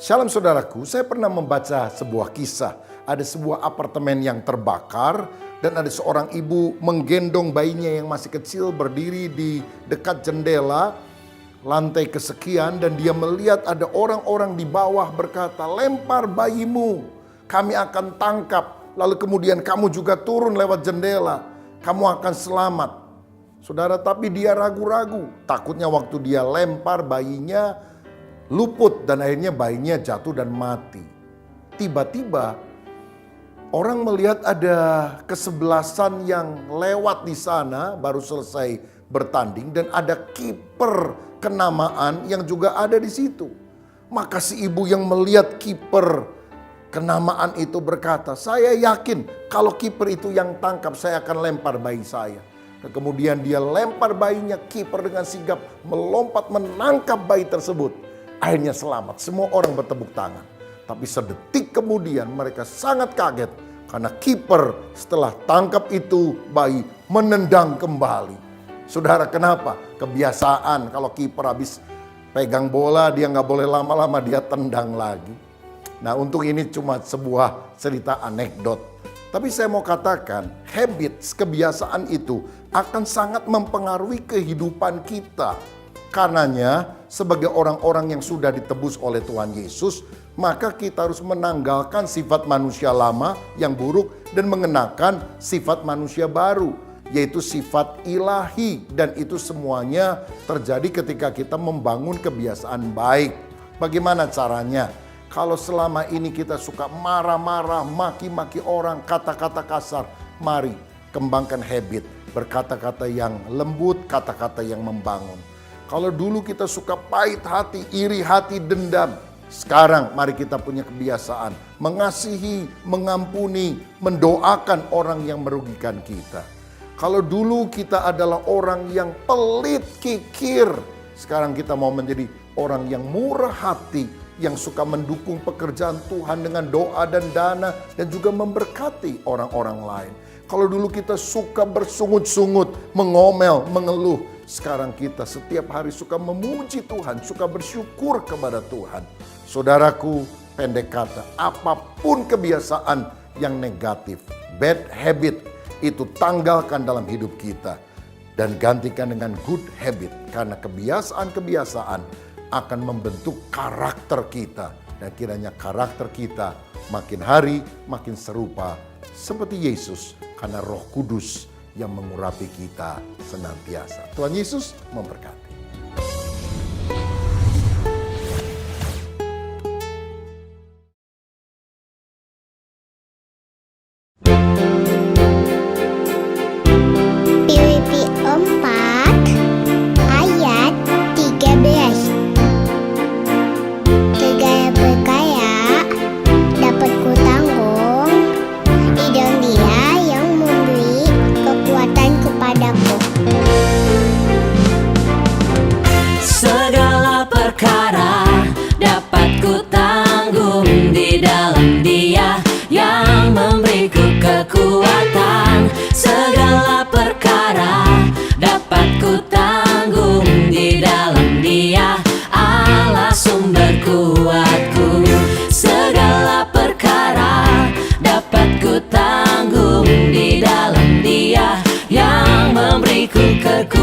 Shalom saudaraku, saya pernah membaca sebuah kisah. Ada sebuah apartemen yang terbakar dan ada seorang ibu menggendong bayinya yang masih kecil berdiri di dekat jendela lantai kesekian, dan dia melihat ada orang-orang di bawah berkata, "Lempar bayimu, kami akan tangkap. Lalu kemudian kamu juga turun lewat jendela, kamu akan selamat." Saudara, tapi dia ragu-ragu. Takutnya waktu dia lempar bayinya luput dan akhirnya bayinya jatuh dan mati. Tiba-tiba orang melihat ada kesebelasan yang lewat di sana baru selesai bertanding, dan ada kiper kenamaan yang juga ada di situ. Maka si ibu yang melihat kiper kenamaan itu berkata, "Saya yakin kalau kiper itu yang tangkap, saya akan lempar bayi saya." Dan kemudian dia lempar bayinya, kiper dengan sigap melompat menangkap bayi tersebut. Akhirnya selamat, semua orang bertepuk tangan. Tapi sedetik kemudian mereka sangat kaget karena kiper setelah tangkap itu bayi menendang kembali. Saudara, kenapa? Kebiasaan kalau kiper habis pegang bola dia nggak boleh lama-lama, dia tendang lagi. Nah, untuk ini cuma sebuah cerita anekdot. Tapi saya mau katakan, habits, kebiasaan itu akan sangat mempengaruhi kehidupan kita. Karenanya, sebagai orang-orang yang sudah ditebus oleh Tuhan Yesus, maka kita harus menanggalkan sifat manusia lama yang buruk dan mengenakan sifat manusia baru, yaitu sifat ilahi. Dan itu semuanya terjadi ketika kita membangun kebiasaan baik. Bagaimana caranya? Kalau selama ini kita suka marah-marah, maki-maki orang, kata-kata kasar, mari kembangkan habit, berkata-kata yang lembut, kata-kata yang membangun. Kalau dulu kita suka pahit hati, iri hati, dendam, sekarang mari kita punya kebiasaan mengasihi, mengampuni, mendoakan orang yang merugikan kita. Kalau dulu kita adalah orang yang pelit, kikir, sekarang kita mau menjadi orang yang murah hati, yang suka mendukung pekerjaan Tuhan dengan doa dan dana, dan juga memberkati orang-orang lain. Kalau dulu kita suka bersungut-sungut, mengomel, mengeluh, sekarang kita setiap hari suka memuji Tuhan, suka bersyukur kepada Tuhan. Saudaraku, pendek kata, apapun kebiasaan yang negatif, bad habit, itu tanggalkan dalam hidup kita dan gantikan dengan good habit, karena kebiasaan-kebiasaan akan membentuk karakter kita, dan kiranya karakter kita makin hari makin serupa seperti Yesus, karena Roh Kudus yang mengurapi kita senantiasa. Tuhan Yesus memberkati. Filipi 4 ayat 13. Segala perkara dapat kutanggung di dalam Dia yang memberi kekuatan kepadaku. Segala perkara dapat kutanggung di dalam Dia yang memberiku kekuatan. Segala perkara dapat kutanggung di dalam Dia, Allah sumber kuatku. Segala perkara dapat kutanggung di dalam Dia yang memberiku kekuatan.